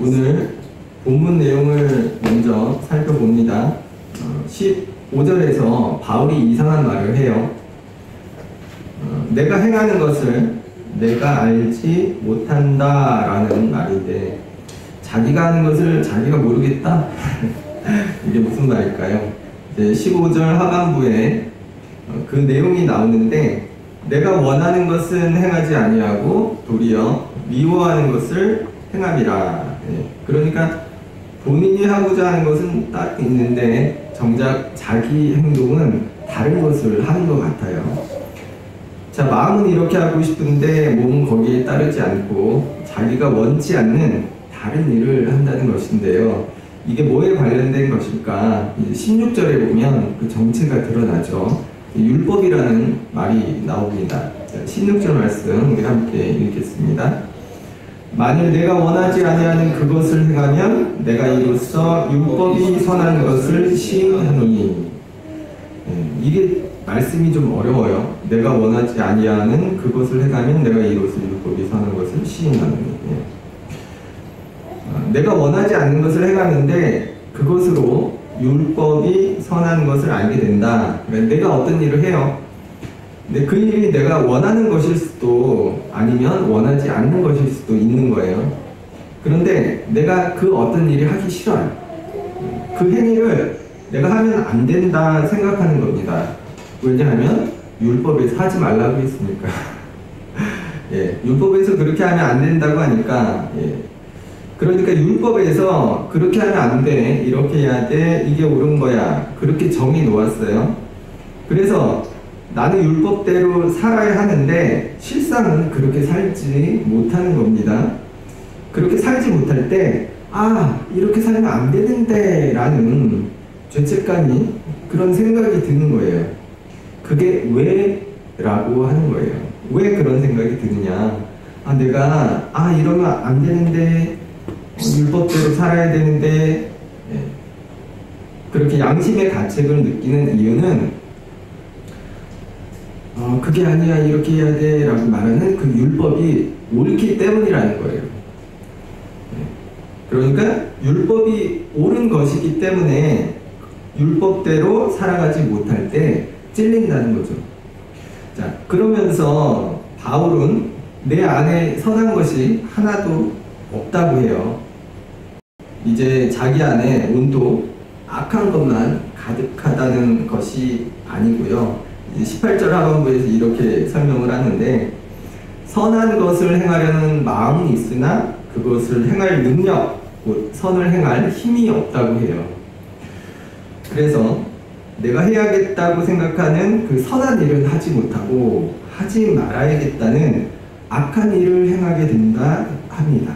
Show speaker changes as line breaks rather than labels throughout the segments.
오늘 본문 내용을 먼저 살펴봅니다. 15절에서 바울이 이상한 말을 해요. 내가 행하는 것을 내가 알지 못한다 라는 말인데, 자기가 하는 것을 자기가 모르겠다? 이게 무슨 말일까요? 이제 15절 하반부에 그 내용이 나오는데, 내가 원하는 것은 행하지 아니하고 도리어 미워하는 것을 행함이라. 그러니까 본인이 하고자 하는 것은 딱 있는데 정작 자기 행동은 다른 것을 하는 것 같아요. 자, 마음은 이렇게 하고 싶은데 몸은 거기에 따르지 않고 자기가 원치 않는 다른 일을 한다는 것인데요. 이게 뭐에 관련된 것일까? 16절에 보면 그 정체가 드러나죠. 율법이라는 말이 나옵니다. 16절 말씀 우리 함께 읽겠습니다. 만일 내가 원하지 아니하는 그것을 행하면 내가 이로써 율법이 선한 것을 시인하노니. 이게 말씀이 좀 어려워요. 내가 원하지 아니하는 그것을 행하면 내가 이로써 율법이 선한 것을 시인하노니. 내가 원하지 않는 것을 행하는데 그것으로 율법이 선한 것을 알게 된다. 내가 어떤 일을 해요. 근데 그 일이 내가 원하는 것일 수도 아니면 원하지 않는 것일 수도 있는 거예요. 그런데 내가 그 어떤 일이 하기 싫어요. 그 행위를 내가 하면 안 된다 생각하는 겁니다. 왜냐하면 율법에서 하지 말라고 했으니까. 율법에서 그렇게 하면 안 된다고 하니까. 그러니까 율법에서 그렇게 하면 안 돼, 이렇게 해야 돼, 이게 옳은 거야, 그렇게 정해 놓았어요. 그래서 나는 율법대로 살아야 하는데 실상은 그렇게 살지 못하는 겁니다. 그렇게 살지 못할 때 이렇게 살면 안 되는데 라는 죄책감이, 그런 생각이 드는 거예요. 그게 왜? 라고 하는 거예요. 왜 그런 생각이 드느냐. 내가 이러면 안 되는데, 율법대로 살아야 되는데, 그렇게 양심의 가책을 느끼는 이유는 그게 아니야, 이렇게 해야 돼 라고 말하는 그 율법이 옳기 때문이라는 거예요. 그러니까 율법이 옳은 것이기 때문에 율법대로 살아가지 못할 때 찔린다는 거죠. 자, 그러면서 바울은 내 안에 선한 것이 하나도 없다고 해요. 이제 자기 안에 온도 악한 것만 가득하다는 것이 아니고요. 18절 하반부에서 이렇게 설명을 하는데, 선한 것을 행하려는 마음은 있으나 그것을 행할 능력, 곧 선을 행할 힘이 없다고 해요. 그래서 내가 해야겠다고 생각하는 그 선한 일은 하지 못하고 하지 말아야겠다는 악한 일을 행하게 된다 합니다.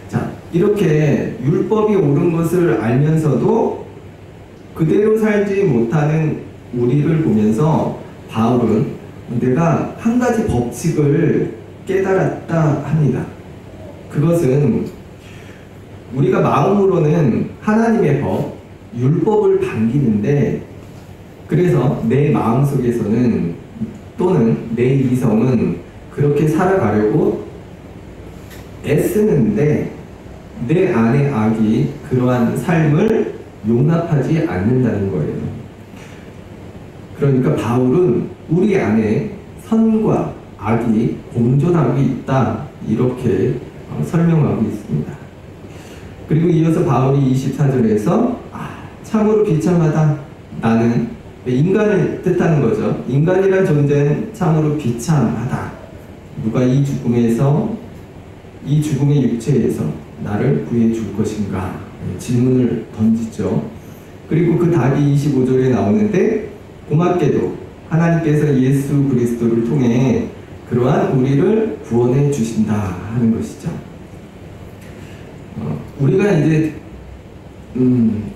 자, 이렇게 율법이 옳은 것을 알면서도 그대로 살지 못하는 우리를 보면서 바울은 내가 한 가지 법칙을 깨달았다 합니다. 그것은 우리가 마음으로는 하나님의 법, 율법을 반기는데, 그래서 내 마음속에서는 또는 내 이성은 그렇게 살아가려고 애쓰는데 내 안의 악이 그러한 삶을 용납하지 않는다는 거예요. 그러니까 바울은 우리 안에 선과 악이 공존하고 있다, 이렇게 설명하고 있습니다. 그리고 이어서 바울이 24절에서 참으로 비참하다, 나는 인간을 뜻하는 거죠. 인간이란 존재는 참으로 비참하다. 누가 이 죽음의 육체에서 나를 구해 줄 것인가, 질문을 던지죠. 그리고 그 답이 25절에 나오는데, 고맙게도 하나님께서 예수 그리스도를 통해 그러한 우리를 구원해 주신다 하는 것이죠. 우리가 이제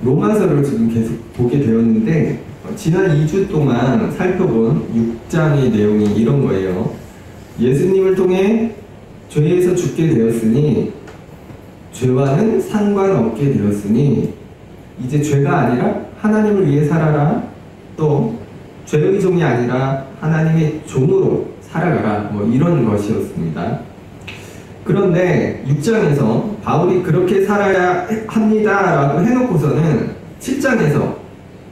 로마서를 지금 계속 보게 되었는데, 지난 2주 동안 살펴본 6장의 내용이 이런 거예요. 예수님을 통해 죄에서 죽게 되었으니 죄와는 상관없게 되었으니 이제 죄가 아니라 하나님을 위해 살아라, 또 죄의 종이 아니라 하나님의 종으로 살아가라, 이런 것이었습니다. 그런데 6장에서 바울이 그렇게 살아야 합니다라고 해놓고서는 7장에서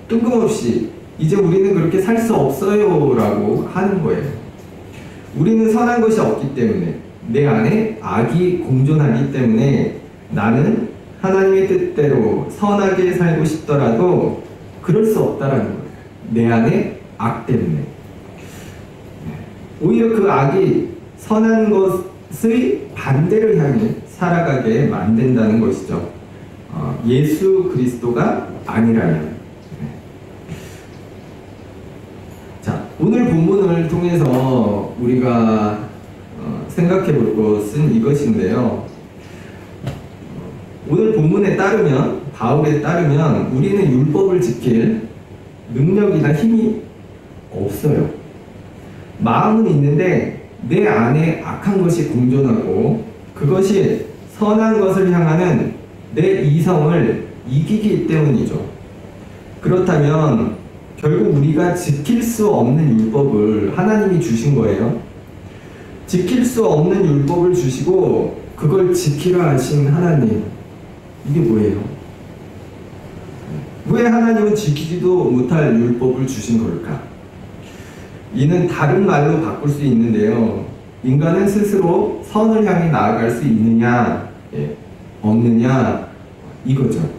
뜬금없이 이제 우리는 그렇게 살 수 없어요 라고 하는 거예요. 우리는 선한 것이 없기 때문에, 내 안에 악이 공존하기 때문에 나는 하나님의 뜻대로 선하게 살고 싶더라도 그럴 수 없다라는 거예요. 내 안에 악 때문에. 오히려 그 악이 선한 것의 반대를 향해 살아가게 만든다는 것이죠. 예수 그리스도가 아니라면. 자, 오늘 본문을 통해서 우리가 생각해 볼 것은 이것인데요. 오늘 본문에 따르면, 바울에 따르면 우리는 율법을 지킬 능력이나 힘이 없어요. 마음은 있는데 내 안에 악한 것이 공존하고 그것이 선한 것을 향하는 내 이성을 이기기 때문이죠. 그렇다면 결국 우리가 지킬 수 없는 율법을 하나님이 주신 거예요. 지킬 수 없는 율법을 주시고 그걸 지키라 하신 하나님, 이게 뭐예요? 왜 하나님은 지키지도 못할 율법을 주신 걸까? 이는 다른 말로 바꿀 수 있는데요. 인간은 스스로 선을 향해 나아갈 수 있느냐, 없느냐, 이거죠.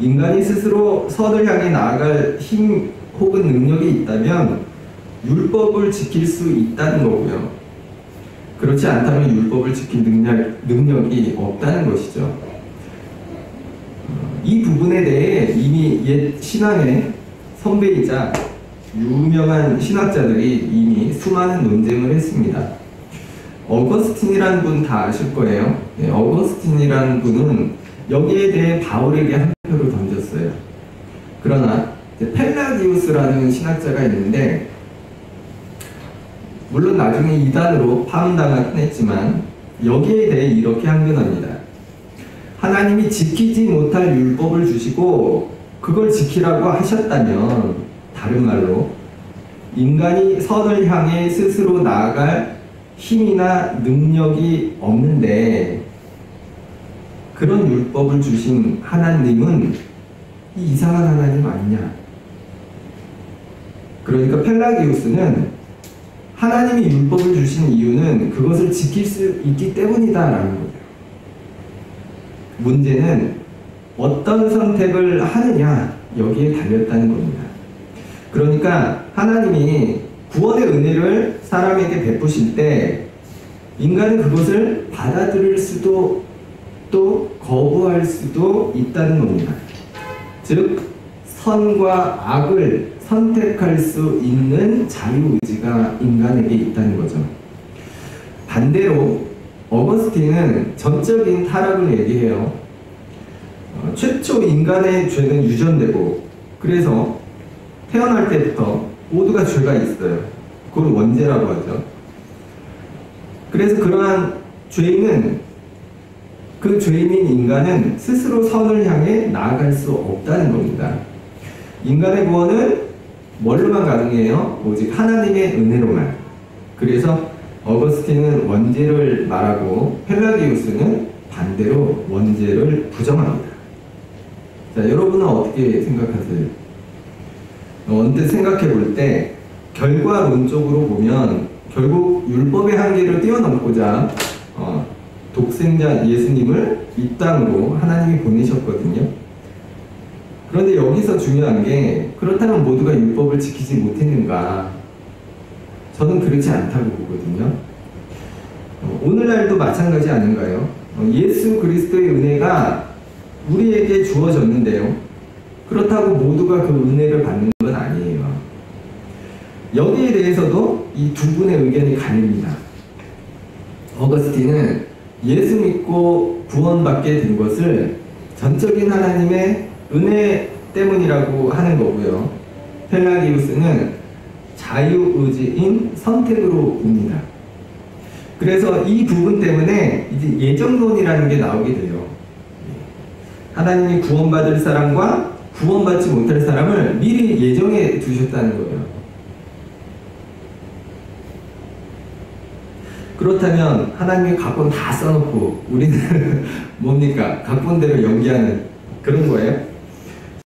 인간이 스스로 선을 향해 나아갈 힘 혹은 능력이 있다면 율법을 지킬 수 있다는 거고요. 그렇지 않다면 율법을 지킬 능력이 없다는 것이죠. 이 부분에 대해 이미 옛 신앙의 선배이자 유명한 신학자들이 이미 수많은 논쟁을 했습니다. 어거스틴이라는 분 다 아실 거예요. 어거스틴이라는 분은 여기에 대해 바울에게 한 표를 던졌어요. 그러나 펠라기우스라는 신학자가 있는데, 물론 나중에 이단으로 파문당하긴 했지만 여기에 대해 이렇게 항변합니다. 하나님이 지키지 못할 율법을 주시고 그걸 지키라고 하셨다면, 다른 말로 인간이 선을 향해 스스로 나아갈 힘이나 능력이 없는데 그런 율법을 주신 하나님은 이상한 하나님 아니냐. 그러니까 펠라기우스는 하나님이 율법을 주신 이유는 그것을 지킬 수 있기 때문이다라는 거예요. 문제는 어떤 선택을 하느냐, 여기에 달렸다는 겁니다. 그러니까 하나님이 구원의 은혜를 사람에게 베푸실 때 인간은 그것을 받아들일 수도 또 거부할 수도 있다는 겁니다. 즉 선과 악을 선택할 수 있는 자유의지가 인간에게 있다는 거죠. 반대로 어거스틴은 전적인 타락을 얘기해요. 최초 인간의 죄는 유전되고, 그래서 태어날 때부터 모두가 죄가 있어요. 그걸 원죄라고 하죠. 그래서 그러한 죄인은, 그 죄인인 인간은 스스로 선을 향해 나아갈 수 없다는 겁니다. 인간의 구원은 뭘로만 가능해요? 오직 하나님의 은혜로만. 그래서 어거스틴은 원죄를 말하고 펠라기우스는 반대로 원죄를 부정합니다. 자, 여러분은 어떻게 생각하세요? 언뜻 생각해 볼 때 결과론적으로 보면 결국 율법의 한계를 뛰어넘고자 독생자 예수님을 이 땅으로 하나님이 보내셨거든요. 그런데 여기서 중요한 게, 그렇다면 모두가 율법을 지키지 못했는가? 저는 그렇지 않다고 보거든요. 오늘날도 마찬가지 아닌가요? 예수 그리스도의 은혜가 우리에게 주어졌는데요. 그렇다고 모두가 그 은혜를 받는 건 아니에요. 여기에 대해서도 이 두 분의 의견이 갈립니다. 어거스틴은 예수 믿고 구원받게 된 것을 전적인 하나님의 은혜 때문이라고 하는 거고요. 펠라기우스는 자유의지인 선택으로 봅니다. 그래서 이 부분 때문에 이제 예정론이라는 게 나오게 돼요. 하나님이 구원받을 사람과 구원받지 못할 사람을 미리 예정해 두셨다는 거예요. 그렇다면 하나님이 각본 다 써놓고 우리는 뭡니까? 각본대로 연기하는 그런 거예요?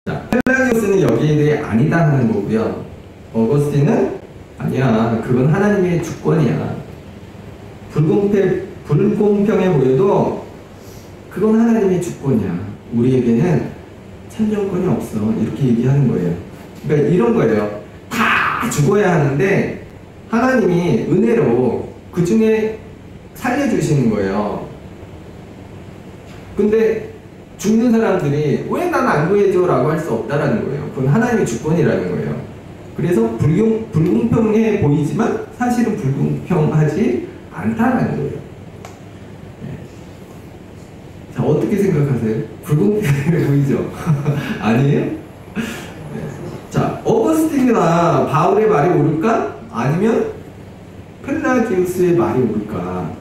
자, 펠라기오스는 여기에 대해 아니다 하는 거고요. 어거스틴은 아니야, 그건 하나님의 주권이야. 불공평해 보여도 그건 하나님의 주권이야. 우리에게는 참정권이 없어. 이렇게 얘기하는 거예요. 그러니까 이런 거예요. 다 죽어야 하는데 하나님이 은혜로 그 중에 살려주시는 거예요. 근데 죽는 사람들이 왜 난 안 구해줘? 라고 할 수 없다라는 거예요. 그건 하나님의 주권이라는 거예요. 그래서 불공평해 보이지만 사실은 불공평하지 않다라는 거예요. 네. 자, 어떻게 생각하세요? 불공평해 보이죠? 아니에요? 네. 자, 어거스틴이나 바울의 말이 옳을까? 아니면 펠라기우스의 말이 옳을까?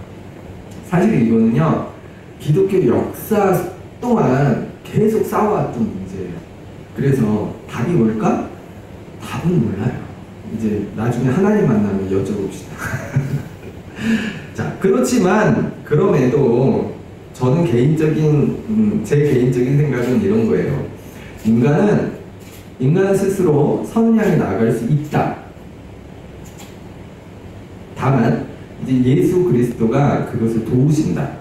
사실 이거는요, 기독교 역사 동안 계속 싸워왔던 문제예요. 그래서 답이 뭘까? 답은 몰라요. 이제 나중에 하나님 만나면 여쭤봅시다. 자, 그렇지만 그럼에도 저는 제 개인적인 생각은 이런 거예요. 인간은 스스로 선을 향해 나아갈 수 있다. 다만 이제 예수 그리스도가 그것을 도우신다.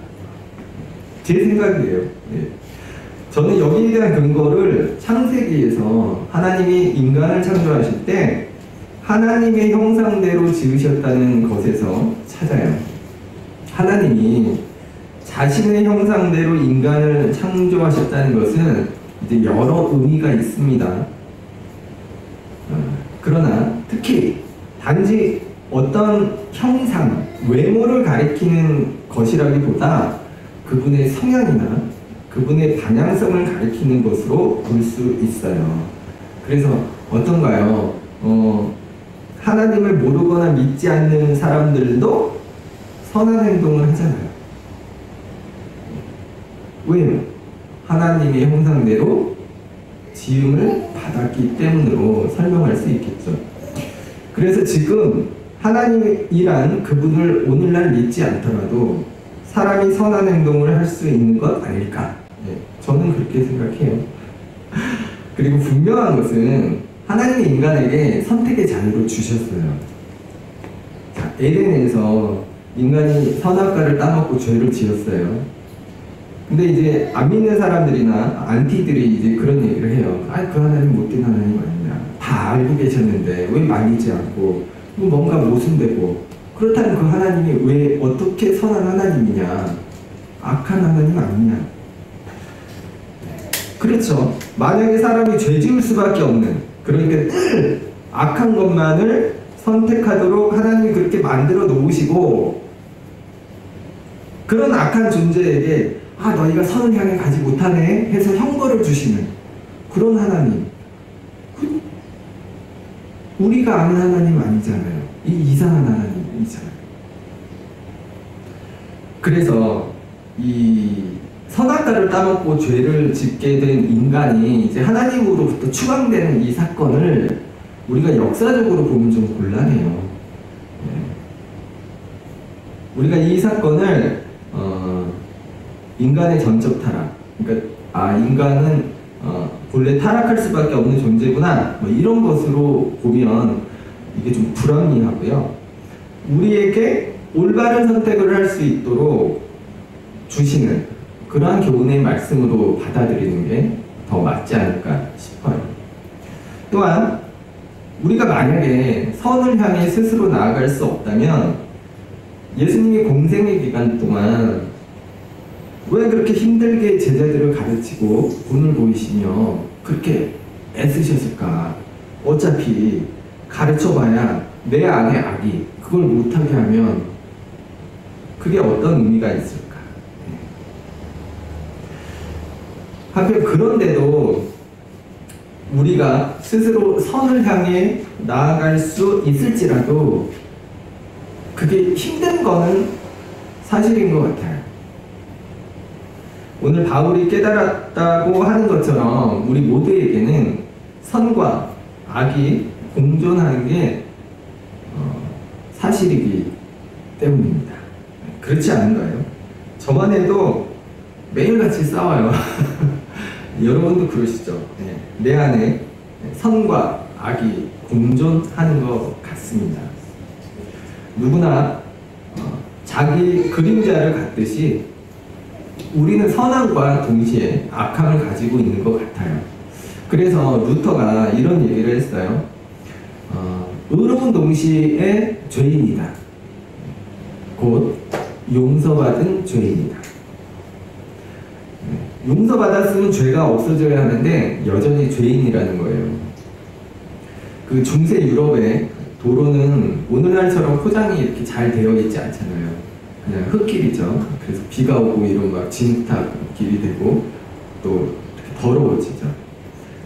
제 생각이에요. 네. 저는 여기에 대한 근거를 창세기에서 하나님이 인간을 창조하실 때 하나님의 형상대로 지으셨다는 것에서 찾아요. 하나님이 자신의 형상대로 인간을 창조하셨다는 것은 이제 여러 의미가 있습니다. 그러나 특히 단지 어떤 형상, 외모를 가리키는 것이라기보다 그분의 성향이나 그분의 방향성을 가리키는 것으로 볼 수 있어요. 그래서 어떤가요? 하나님을 모르거나 믿지 않는 사람들도 선한 행동을 하잖아요. 왜요? 하나님의 형상대로 지음을 받았기 때문으로 설명할 수 있겠죠. 그래서 지금 하나님이란 그분을 오늘날 믿지 않더라도 사람이 선한 행동을 할 수 있는 것 아닐까? 네, 저는 그렇게 생각해요. 그리고 분명한 것은 하나님이 인간에게 선택의 자유를 주셨어요. 자, 에덴에서 인간이 선악과를 따먹고 죄를 지었어요. 근데 이제 안 믿는 사람들이나 안티들이 이제 그런 얘기를 해요. 아, 그 하나님 못된 하나님 아니냐. 다 알고 계셨는데 왜 말리지 않고 뭔가 모순되고, 그렇다면 그 하나님이 왜 어떻게 선한 하나님이냐, 악한 하나님 아니냐. 그렇죠. 만약에 사람이 죄 지을 수밖에 없는, 그러니까 늘 악한 것만을 선택하도록 하나님이 그렇게 만들어 놓으시고, 그런 악한 존재에게 아, 너희가 선을 향해 가지 못하네 해서 형벌을 주시는 그런 하나님, 우리가 아는 하나님 아니잖아요. 이 이상한 하나님이잖아요. 그래서 이 선악과를 따먹고 죄를 짓게 된 인간이 이제 하나님으로부터 추방되는 이 사건을 우리가 역사적으로 보면 좀 곤란해요. 네. 우리가 이 사건을 인간의 전적 타락, 그러니까 인간은 본래 타락할 수밖에 없는 존재구나, 뭐 이런 것으로 보면 이게 좀 불합리하고요. 우리에게 올바른 선택을 할 수 있도록 주시는 그러한 교훈의 말씀으로 받아들이는 게 더 맞지 않을까 싶어요. 또한 우리가 만약에 선을 향해 스스로 나아갈 수 없다면 예수님이 공생의 기간 동안 왜 그렇게 힘들게 제자들을 가르치고 본을 보이시며 그렇게 애쓰셨을까? 어차피 가르쳐봐야 내 안에 악이 그걸 못하게 하면 그게 어떤 의미가 있을까? 하필 그런데도 우리가 스스로 선을 향해 나아갈 수 있을지라도 그게 힘든 거는 사실인 것 같아요. 오늘 바울이 깨달았다고 하는 것처럼 우리 모두에게는 선과 악이 공존하는 게 사실이기 때문입니다. 그렇지 않은가요? 저만 해도 매일같이 싸워요. 여러분도 그러시죠? 네. 내 안에 선과 악이 공존하는 것 같습니다. 누구나 자기 그림자를 갖듯이 우리는 선함과 동시에 악함을 가지고 있는 것 같아요. 그래서 루터가 이런 얘기를 했어요. 의로운 동시에 죄인이다. 곧 용서받은 죄인이다. 용서받았으면 죄가 없어져야 하는데 여전히 죄인이라는 거예요. 그 중세 유럽의 도로는 오늘날처럼 포장이 이렇게 잘 되어 있지 않잖아요. 그냥 흙길이죠. 그래서 비가 오고 이런 막 진흙길이 되고 또 이렇게 더러워지죠.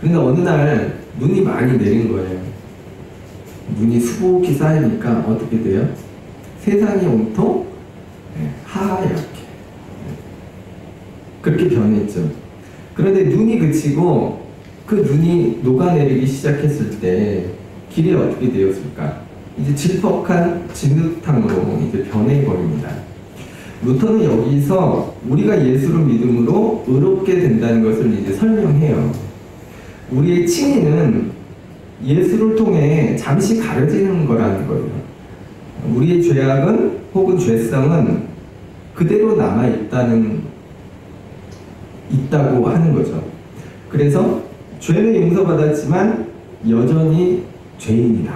그런데 어느 날 눈이 많이 내린 거예요. 눈이 수북히 쌓이니까 어떻게 돼요? 세상이 온통 하얗게 그렇게 변했죠. 그런데 눈이 그치고 그 눈이 녹아내리기 시작했을 때 길이 어떻게 되었을까? 이제 질퍽한 진흙탕으로 이제 변해버립니다. 루터는 여기서 우리가 예수를 믿음으로 의롭게 된다는 것을 이제 설명해요. 우리의 칭의는 예수를 통해 잠시 가려지는 거라는 거예요. 우리의 죄악은 혹은 죄성은 그대로 있다고 하는 거죠. 그래서 죄는 용서받았지만 여전히 죄인이다.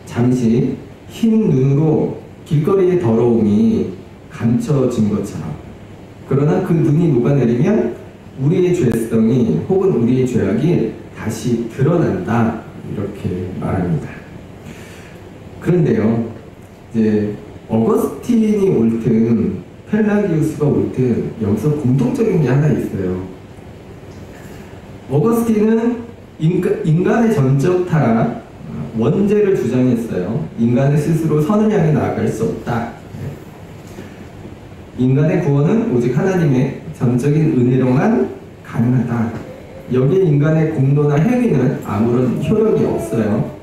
잠시 흰 눈으로 길거리의 더러움이 감춰진 것처럼. 그러나 그 눈이 녹아내리면 우리의 죄성이 혹은 우리의 죄악이 다시 드러난다. 이렇게 말합니다. 그런데요, 이제 어거스틴이 옳든 펠라기우스가 옳든 여기서 공통적인 게 하나 있어요. 어거스틴은 인간의 전적 타락, 원죄를 주장했어요. 인간은 스스로 선을 향해 나아갈 수 없다. 인간의 구원은 오직 하나님의 전적인 은혜로만 가능하다. 여기에 인간의 공로나 행위는 아무런 효력이 없어요.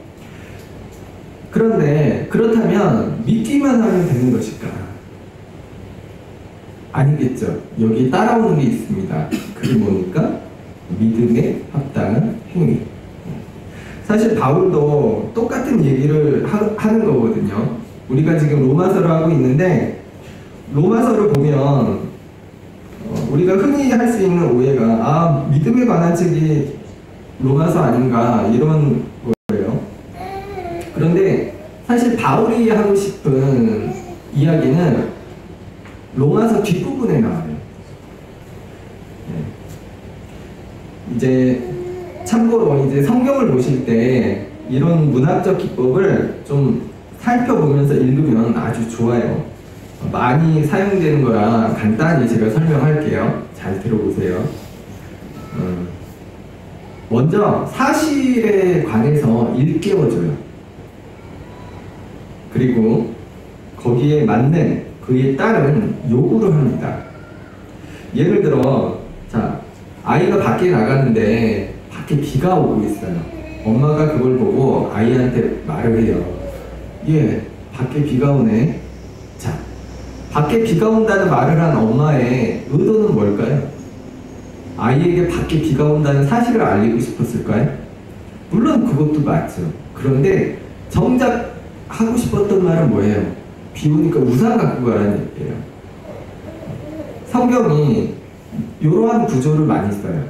그런데 그렇다면 믿기만 하면 되는 것일까? 아니겠죠. 여기 따라오는 게 있습니다. 그게 뭡니까? 믿음에 합당한 행위. 사실 바울도 똑같은 얘기를 하는 거거든요. 우리가 지금 로마서를 하고 있는데 로마서를 보면 우리가 흔히 할 수 있는 오해가 믿음에 관한 책이 로마서 아닌가 이런 거예요. 그런데 사실 바울이 하고 싶은 이야기는 로마서 뒷부분에 나와요. 이제 참고로 이제 성경을 보실 때 이런 문학적 기법을 좀 살펴보면서 읽으면 아주 좋아요. 많이 사용되는 거라 간단히 제가 설명할게요. 잘 들어보세요. 먼저 사실에 관해서 일깨워줘요. 그리고 거기에 맞는 그에 따른 요구를 합니다. 예를 들어 자, 아이가 밖에 나갔는데 밖에 비가 오고 있어요. 엄마가 그걸 보고 아이한테 말을 해요. 밖에 비가 오네. 자, 밖에 비가 온다는 말을 한 엄마의 의도는 뭘까요? 아이에게 밖에 비가 온다는 사실을 알리고 싶었을까요? 물론 그것도 맞죠. 그런데 정작 하고 싶었던 말은 뭐예요? 비 오니까 우산 갖고 가라는 얘기예요. 성경이 이러한 구조를 많이 써요.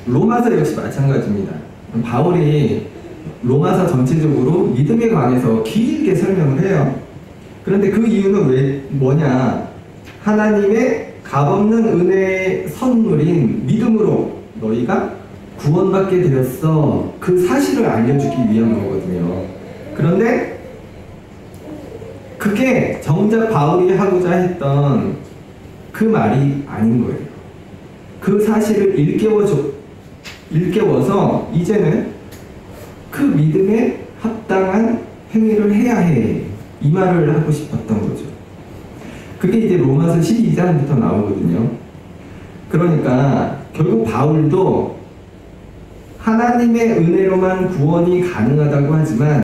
로마서 역시 마찬가지입니다. 바울이 로마서 전체적으로 믿음에 관해서 길게 설명을 해요. 그런데 그 이유는 뭐냐? 하나님의 값없는 은혜의 선물인 믿음으로 너희가 구원받게 되었어. 그 사실을 알려주기 위한 거거든요. 그런데 그게 정작 바울이 하고자 했던 그 말이 아닌 거예요. 그 사실을 일깨워서 이제는 그 믿음에 합당한 행위를 해야 해. 이 말을 하고 싶었던 거죠. 그게 이제 로마서 12장부터 나오거든요. 그러니까 결국 바울도 하나님의 은혜로만 구원이 가능하다고 하지만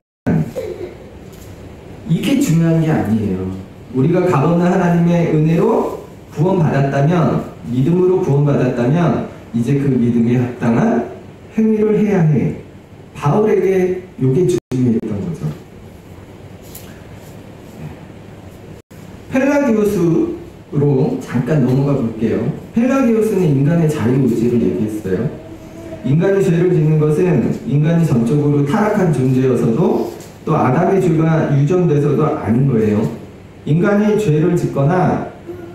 이게 중요한 게 아니에요. 우리가 값없는 하나님의 은혜로 구원받았다면, 믿음으로 구원받았다면 이제 그 믿음에 합당한 행위를 해야 해. 바울에게 이게 중요했던 거죠. 펠라기오스로 잠깐 넘어가 볼게요. 펠라기오스는 인간의 자유의지를 얘기했어요. 인간이 죄를 짓는 것은 인간이 전적으로 타락한 존재여서도 또 아담의 죄가 유전돼서도 아닌 거예요. 인간이 죄를 짓거나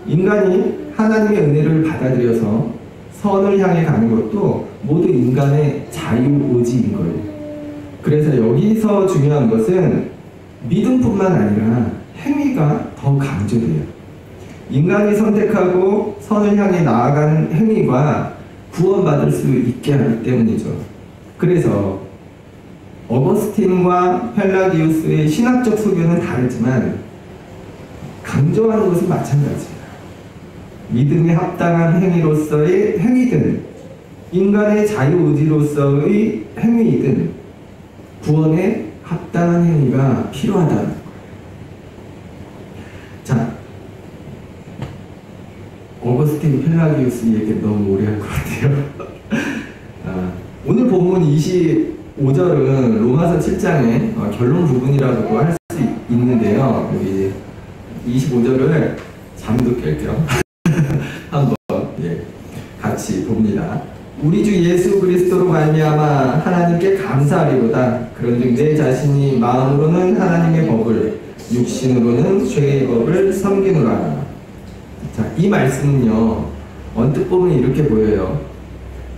인간이 하나님의 은혜를 받아들여서 선을 향해 가는 것도 모두 인간의 자유의지인 거예요. 그래서 여기서 중요한 것은 믿음뿐만 아니라 행위가 더 강조돼요. 인간이 선택하고 선을 향해 나아가는 행위가 구원받을 수 있게 하기 때문이죠. 그래서 어거스틴과 펠라기우스의 신학적 소견은 다르지만 강조하는 것은 마찬가지예요. 믿음에 합당한 행위로서의 행위든 인간의 자유의지로서의 행위이든 구원에 합당한 행위가 필요하다는 거예요. 자, 어거스틴 펠라기우스 얘기 너무 오래 할 것 같아요. 오늘 본문 25절은 로마서 7장의 결론 부분이라고도 할 수 있는데요. 여기 25절을 잠도 깰게요. 한번 같이 봅니다. 우리 주 예수 그리스도로 말미암아 하나님께 감사하리로다. 그런즉 내 자신이 마음으로는 하나님의 법을, 육신으로는 죄의 법을 섬기노라. 자, 이 말씀은요, 언뜻 보면 이렇게 보여요.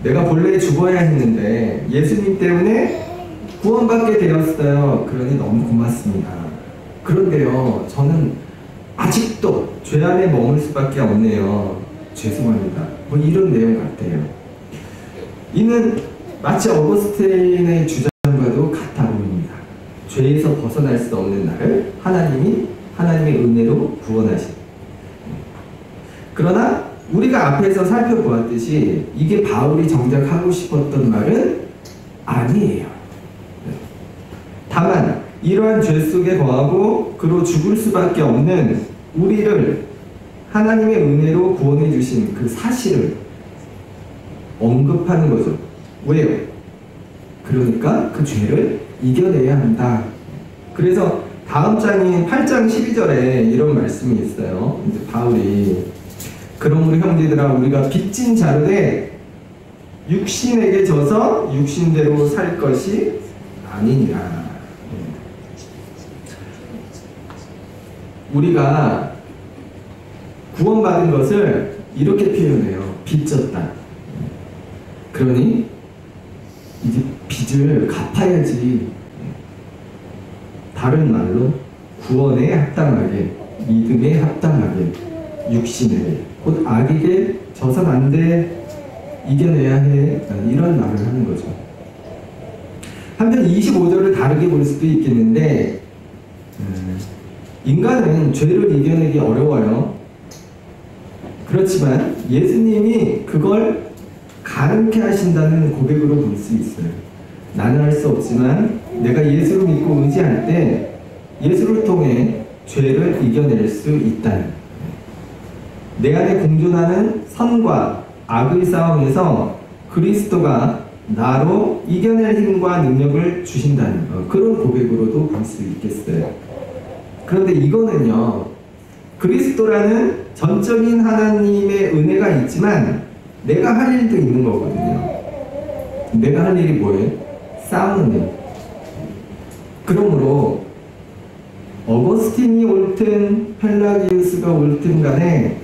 내가 본래 죽어야 했는데 예수님 때문에 구원받게 되었어요. 그러니 너무 고맙습니다. 그런데요, 저는 아직도 죄 안에 머물 수밖에 없네요. 죄송합니다. 뭐 이런 내용 같아요. 이는 마치 어거스틴의 주장과도 같아 보입니다. 죄에서 벗어날 수 없는 나를 하나님이 하나님의 은혜로 구원하신. 그러나 우리가 앞에서 살펴보았듯이 이게 바울이 정작 하고 싶었던 말은 아니에요. 다만 이러한 죄 속에 거하고 그로 죽을 수밖에 없는 우리를 하나님의 은혜로 구원해 주신 그 사실을 언급하는 거죠. 왜요? 그러니까 그 죄를 이겨내야 한다. 그래서 다음 장인 8장 12절에 이런 말씀이 있어요. 이제 바울이 그러므로 형제들아 우리가 빚진 자르되 육신에게 져서 육신대로 살 것이 아니니라. 우리가 구원받은 것을 이렇게 표현해요. 빚졌다. 그러니 이제 빚을 갚아야지. 다른 말로 구원에 합당하게, 믿음에 합당하게, 육신에 곧 악에게 져선 안 돼, 이겨내야 해, 이런 말을 하는 거죠. 한편 25절을 다르게 볼 수도 있겠는데 인간은 죄를 이겨내기 어려워요. 그렇지만 예수님이 그걸 가능케 하신다는 고백으로 볼 수 있어요. 나는 할 수 없지만 내가 예수를 믿고 의지할 때 예수를 통해 죄를 이겨낼 수 있다는, 내 안에 공존하는 선과 악의 싸움에서 그리스도가 나로 이겨낼 힘과 능력을 주신다는 그런 고백으로도 볼 수 있겠어요. 그런데 이거는요, 그리스도라는 전적인 하나님의 은혜가 있지만 내가 할 일도 있는 거거든요. 내가 할 일이 뭐예요? 싸우는 일. 그러므로 어거스틴이 옳든 펠라기우스가 옳든 간에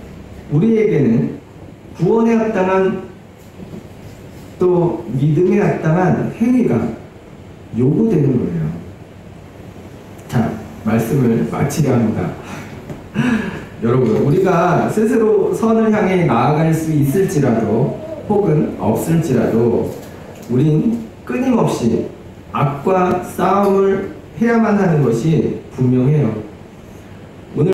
우리에게는 구원에 합당한 또 믿음에 합당한 행위가 요구되는 거예요. 자, 말씀을 마치려 합니다. 여러분, 우리가 스스로 선을 향해 나아갈 수 있을지라도 혹은 없을지라도 우린 끊임없이 악과 싸움을 해야만 하는 것이 분명해요. 오늘